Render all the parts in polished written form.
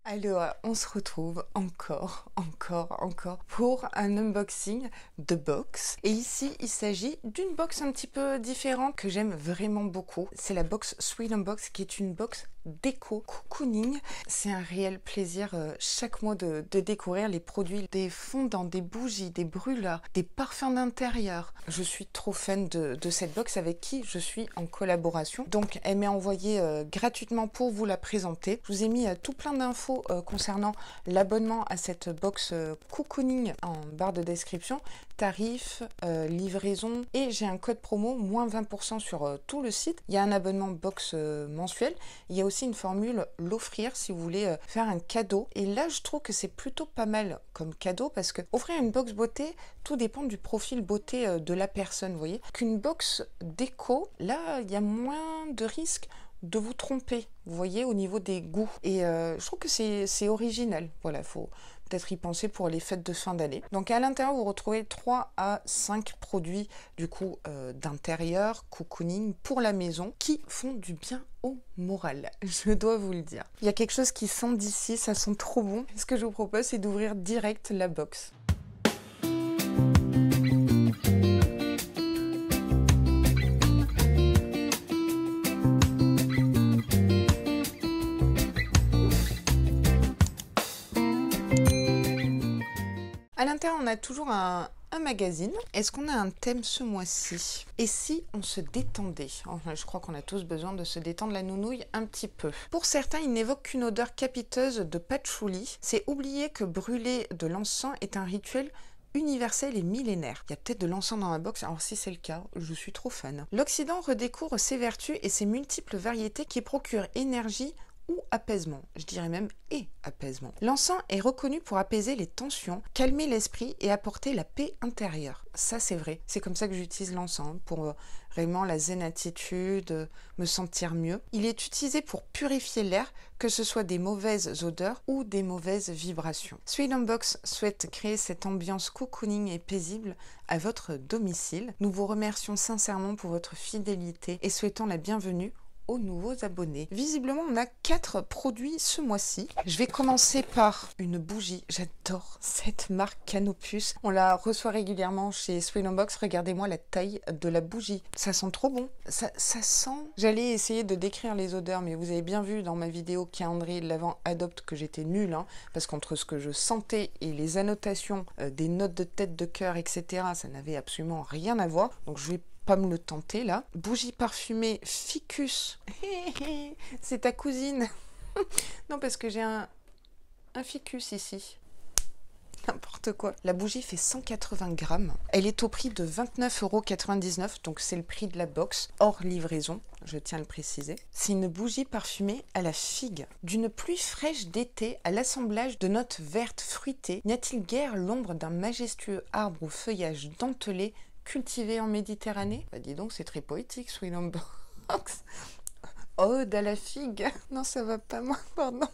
Alors, on se retrouve encore pour un unboxing de box. Et ici, il s'agit d'une box un petit peu différente que j'aime vraiment beaucoup. C'est la box Sweet Unbox qui est une box déco cocooning. C'est un réel plaisir chaque mois de découvrir les produits, des fondants, des bougies, des brûleurs, des parfums d'intérieur. Je suis trop fan de cette box avec qui je suis en collaboration. Donc, elle m'est envoyée gratuitement pour vous la présenter. Je vous ai mis tout plein d'infos concernant l'abonnement à cette box cocooning en barre de description, tarif, livraison, et j'ai un code promo moins 20% sur tout le site. Il y a un abonnement box mensuel, il y a aussi une formule l'offrir si vous voulez faire un cadeau, et là je trouve que c'est plutôt pas mal comme cadeau parce que offrir une box beauté, tout dépend du profil beauté de la personne, vous voyez, qu'une box déco, là il y a moins de risques de vous tromper, vous voyez, au niveau des goûts. Et je trouve que c'est original. Voilà, faut peut-être y penser pour les fêtes de fin d'année. Donc à l'intérieur, vous retrouvez 3 à 5 produits du coup d'intérieur, cocooning pour la maison, qui font du bien au moral, je dois vous le dire. Il y a quelque chose qui sent d'ici, ça sent trop bon. Ce que je vous propose, c'est d'ouvrir direct la box. À l'intérieur, on a toujours un magazine. Est-ce qu'on a un thème ce mois-ci? Et si on se détendait? Enfin, je crois qu'on a tous besoin de se détendre la nounouille un petit peu. Pour certains, il n'évoque qu'une odeur capiteuse de patchouli. C'est oublier que brûler de l'encens est un rituel universel et millénaire. Il y a peut-être de l'encens dans la box, alors si c'est le cas, je suis trop fan. L'Occident redécouvre ses vertus et ses multiples variétés qui procurent énergie ou apaisement, je dirais même apaisement. L'encens est reconnu pour apaiser les tensions, calmer l'esprit et apporter la paix intérieure. Ça c'est vrai, c'est comme ça que j'utilise l'encens, pour vraiment la zen attitude, me sentir mieux. Il est utilisé pour purifier l'air, que ce soit des mauvaises odeurs ou des mauvaises vibrations. Sweet Unbox souhaite créer cette ambiance cocooning et paisible à votre domicile. Nous vous remercions sincèrement pour votre fidélité et souhaitons la bienvenue aux nouveaux abonnés. Visiblement, on a 4 produits ce mois-ci. Je vais commencer par une bougie. J'adore cette marque Canopus. On la reçoit régulièrement chez Sweet Unbox. Regardez-moi la taille de la bougie. Ça sent trop bon. Ça sent... J'allais essayer de décrire les odeurs, mais vous avez bien vu dans ma vidéo calendrier de l'Avent Adopte que j'étais nulle, hein, parce qu'entre ce que je sentais et les annotations, des notes de tête, de cœur, etc., ça n'avait absolument rien à voir. Donc je vais pas me le tenter là. Bougie parfumée Ficus. C'est ta cousine. Non, parce que j'ai un ficus ici. N'importe quoi. La bougie fait 180 grammes. Elle est au prix de 29,99 €, donc c'est le prix de la box, hors livraison, je tiens à le préciser. C'est une bougie parfumée à la figue. D'une pluie fraîche d'été à l'assemblage de notes vertes fruitées, n'y a-t-il guère l'ombre d'un majestueux arbre au feuillage dentelé cultivé en Méditerranée? Bah dis donc, c'est très poétique, Sweet Unbox. Ode à la figue. Non, ça va pas, moi, pardon.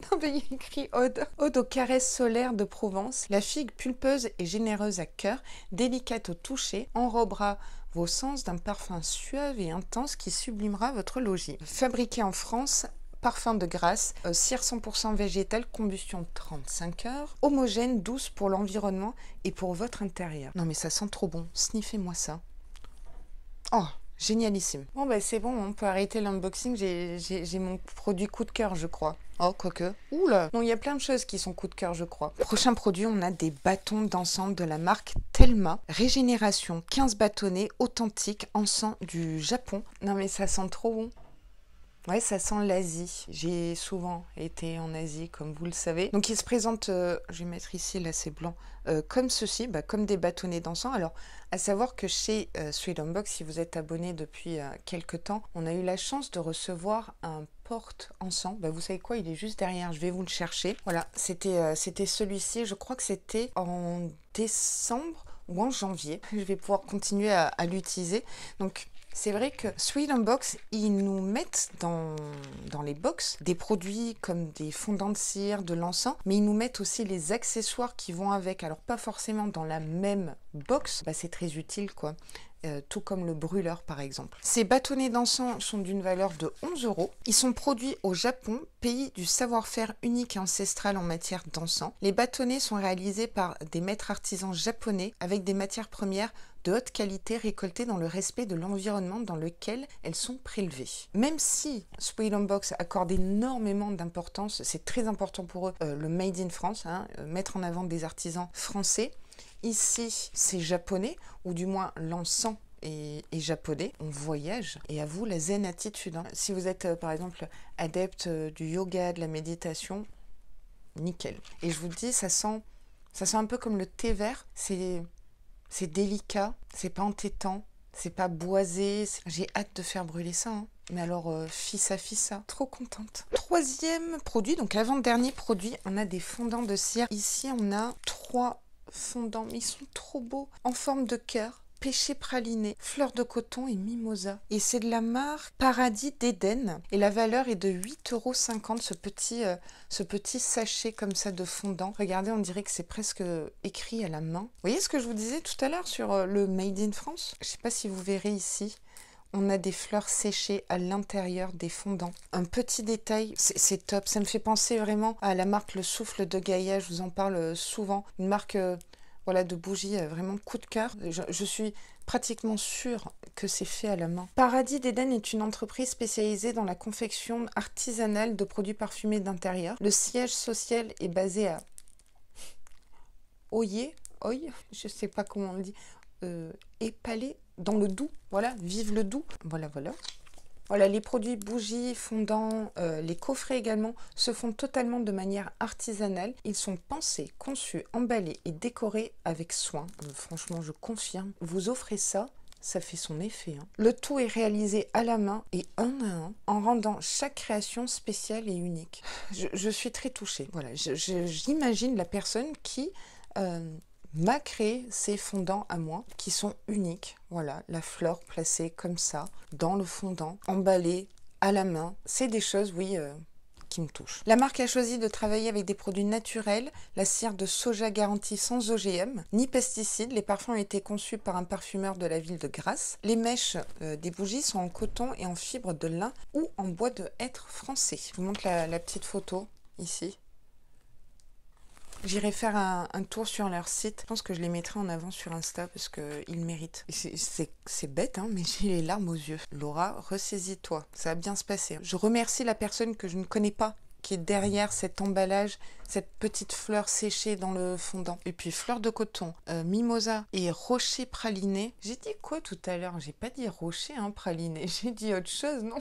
Non, mais il y a écrit ode. Ode aux caresses solaires de Provence. La figue pulpeuse et généreuse à cœur, délicate au toucher, enrobera vos sens d'un parfum suave et intense qui sublimera votre logis. Fabriqué en France, parfum de grâce, cire 100% végétale, combustion 35 heures, homogène, douce pour l'environnement et pour votre intérieur. Non mais ça sent trop bon, sniffez-moi ça. Oh, génialissime. Bon bah c'est bon, on peut arrêter l'unboxing, j'ai mon produit coup de cœur je crois. Oh, quoique. Oula. Non, il y a plein de choses qui sont coup de cœur je crois. Prochain produit, on a des bâtons d'encens de la marque Telma. Régénération, 15 bâtonnets authentiques, encens du Japon. Non mais ça sent trop bon. Ouais, ça sent l'Asie. J'ai souvent été en Asie, comme vous le savez. Donc, il se présente, je vais mettre ici, là, c'est blanc, comme ceci, comme des bâtonnets d'encens. Alors, à savoir que chez Sweet Unbox, si vous êtes abonné depuis quelques temps, on a eu la chance de recevoir un porte-encens. Vous savez quoi, il est juste derrière, je vais vous le chercher. Voilà, c'était celui-ci, je crois que c'était en décembre ou en janvier. Je vais pouvoir continuer à l'utiliser. Donc, c'est vrai que Sweet Unbox, ils nous mettent dans les box des produits comme des fondants de cire, de l'encens, mais ils nous mettent aussi les accessoires qui vont avec. Alors pas forcément dans la même box, c'est très utile quoi. tout comme le brûleur par exemple. Ces bâtonnets d'encens sont d'une valeur de 11 €. Ils sont produits au Japon, pays du savoir-faire unique et ancestral en matière d'encens. Les bâtonnets sont réalisés par des maîtres artisans japonais avec des matières premières de haute qualité récoltées dans le respect de l'environnement dans lequel elles sont prélevées. Même si Sweet Home Box accorde énormément d'importance, c'est très important pour eux, le Made in France, mettre en avant des artisans français. Ici, c'est japonais, ou du moins l'encens est japonais. On voyage, et à vous la zen attitude. Si vous êtes par exemple adepte du yoga, de la méditation, nickel. Et je vous le dis, ça sent un peu comme le thé vert, c'est délicat, c'est pas entêtant, c'est pas boisé. J'ai hâte de faire brûler ça. Mais alors, fissa, trop contente. Troisième produit, donc avant-dernier produit, on a des fondants de cire. Ici, on a 3 fondants, mais ils sont trop beaux, en forme de cœur. Pêché praliné, fleur de coton et mimosa. Et c'est de la marque Paradis d'Éden. Et la valeur est de 8,50 €, ce petit sachet comme ça de fondant. Regardez, on dirait que c'est presque écrit à la main. Vous voyez ce que je vous disais tout à l'heure sur le Made in France? Je ne sais pas si vous verrez ici. On a des fleurs séchées à l'intérieur des fondants. Un petit détail, c'est top. Ça me fait penser vraiment à la marque Le Souffle de Gaïa. Je vous en parle souvent. Une marque... voilà, de bougies, vraiment coup de cœur. Je suis pratiquement sûre que c'est fait à la main. Paradis d'Éden est une entreprise spécialisée dans la confection artisanale de produits parfumés d'intérieur. Le siège social est basé à Oye, je sais pas comment on le dit, Épalé, dans le Doubs. Voilà, vive le Doubs. Voilà. Voilà, les produits bougies, fondants, les coffrets également se font totalement de manière artisanale. Ils sont pensés, conçus, emballés et décorés avec soin. Franchement, je confirme. Vous offrez ça, ça fait son effet. Le tout est réalisé à la main et un à un, en rendant chaque création spéciale et unique. Je suis très touchée. Voilà, j'imagine la personne qui... m'a créé ces fondants à moi qui sont uniques. Voilà, la fleur placée comme ça dans le fondant, emballée à la main. C'est des choses, oui, qui me touchent. La marque a choisi de travailler avec des produits naturels, la cire de soja garantie sans OGM, ni pesticides. Les parfums ont été conçus par un parfumeur de la ville de Grasse. Les mèches des bougies sont en coton et en fibre de lin ou en bois de hêtre français. Je vous montre la petite photo ici. J'irai faire un tour sur leur site. Je pense que je les mettrai en avant sur Insta parce qu'ils méritent. C'est bête, mais j'ai les larmes aux yeux. Laura, ressaisis-toi. Ça va bien se passer. Je remercie la personne que je ne connais pas qui est derrière cet emballage, cette petite fleur séchée dans le fondant. Et puis fleur de coton, mimosa et rocher praliné. J'ai dit quoi tout à l'heure? J'ai pas dit rocher praliné. J'ai dit autre chose, non?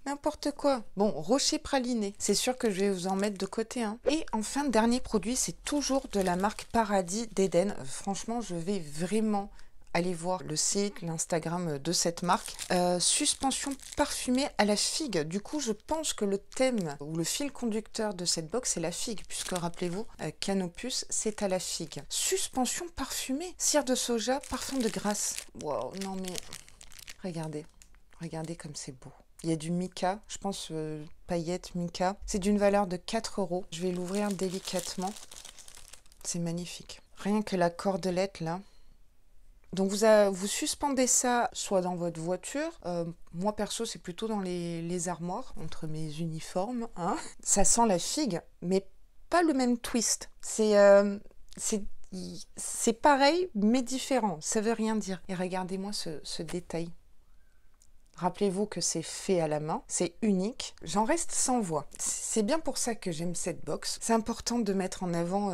N'importe quoi. Bon, rocher praliné. C'est sûr que je vais vous en mettre de côté. Et enfin, dernier produit, c'est toujours de la marque Paradis d'Éden. Franchement, je vais vraiment aller voir le site, l'Instagram de cette marque. Suspension parfumée à la figue. Du coup, je pense que le thème ou le fil conducteur de cette box, c'est la figue. Puisque, rappelez-vous, Canopus, c'est à la figue. Suspension parfumée. Cire de soja, parfum de grasse. Wow, non mais... Regardez. Regardez comme c'est beau. Il y a du mica, je pense paillettes mica. C'est d'une valeur de 4 €. Je vais l'ouvrir délicatement. C'est magnifique. Rien que la cordelette là. Donc vous suspendez ça soit dans votre voiture. Moi perso c'est plutôt dans les armoires, entre mes uniformes. Ça sent la figue, mais pas le même twist. C'est pareil mais différent. Ça veut rien dire. Et regardez-moi ce détail. Rappelez-vous que c'est fait à la main, c'est unique. J'en reste sans voix. C'est bien pour ça que j'aime cette box. C'est important de mettre en avant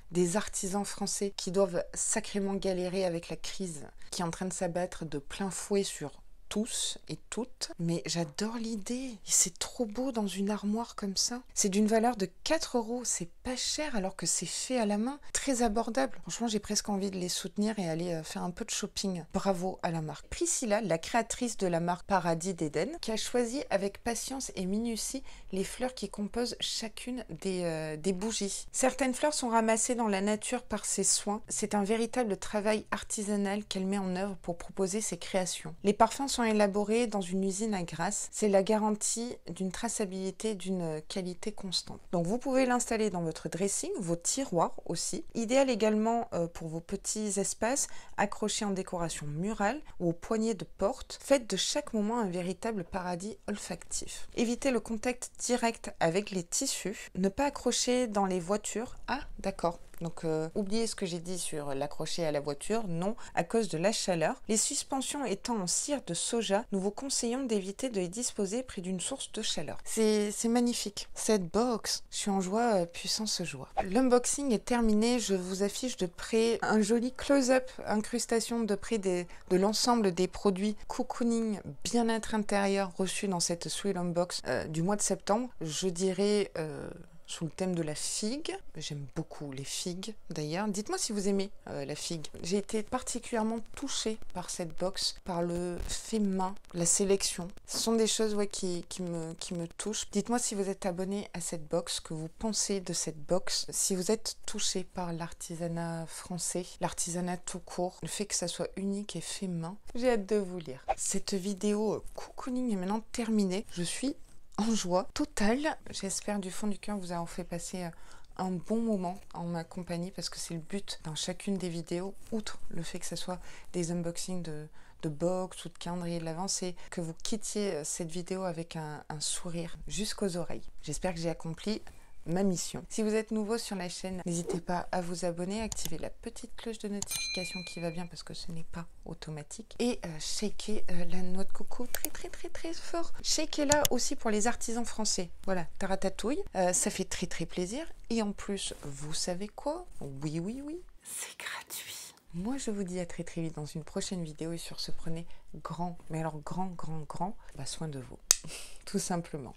des artisans français qui doivent sacrément galérer avec la crise qui est en train de s'abattre de plein fouet sur tous et toutes. Mais j'adore l'idée. Et c'est trop beau dans une armoire comme ça. C'est d'une valeur de 4 €. C'est pas cher alors que c'est fait à la main. Très abordable. Franchement, j'ai presque envie de les soutenir et aller faire un peu de shopping. Bravo à la marque. Priscilla, la créatrice de la marque Paradis d'Éden, qui a choisi avec patience et minutie les fleurs qui composent chacune des bougies. Certaines fleurs sont ramassées dans la nature par ses soins. C'est un véritable travail artisanal qu'elle met en œuvre pour proposer ses créations. Les parfums sont élaborés dans une usine à Grasse. C'est la garantie d'une traçabilité, d'une qualité constante. Donc vous pouvez l'installer dans votre dressing, vos tiroirs aussi. Idéal également pour vos petits espaces accrochés en décoration murale ou aux poignées de porte. Faites de chaque moment un véritable paradis olfactif. Évitez le contact direct avec les tissus. Ne pas accrocher dans les voitures. Ah, d'accord. Donc oubliez ce que j'ai dit sur l'accrocher à la voiture, non, à cause de la chaleur. Les suspensions étant en cire de soja, nous vous conseillons d'éviter de les disposer près d'une source de chaleur. C'est magnifique. Cette box, je suis en joie, puissance joie. L'unboxing est terminé, je vous affiche de près un joli close-up, incrustation de près de l'ensemble des produits cocooning bien-être intérieur reçus dans cette Sweet Home Box du mois de septembre. Je dirais... sous le thème de la figue. J'aime beaucoup les figues d'ailleurs. Dites-moi si vous aimez la figue. J'ai été particulièrement touchée par cette box, par le fait main, la sélection. Ce sont des choses qui me touchent. Dites-moi si vous êtes abonné à cette box, que vous pensez de cette box. Si vous êtes touché par l'artisanat français, l'artisanat tout court, le fait que ça soit unique et fait main. J'ai hâte de vous lire. Cette vidéo cocooning est maintenant terminée. Je suis en joie totale. J'espère du fond du cœur vous avoir fait passer un bon moment en ma compagnie parce que c'est le but dans chacune des vidéos, outre le fait que ce soit des unboxings de box ou de calendrier de l'Avent, c'est que vous quittiez cette vidéo avec un sourire jusqu'aux oreilles. J'espère que j'ai accompli ma mission. Si vous êtes nouveau sur la chaîne, n'hésitez pas à vous abonner, activer la petite cloche de notification qui va bien parce que ce n'est pas automatique et shaker la noix de coco très fort. Shakez-la aussi pour les artisans français. Voilà, taratatouille, ça fait très plaisir et en plus, vous savez quoi? Oui, c'est gratuit. Moi, je vous dis à très vite dans une prochaine vidéo et sur ce, prenez grand, mais alors grand, soin de vous. Tout simplement.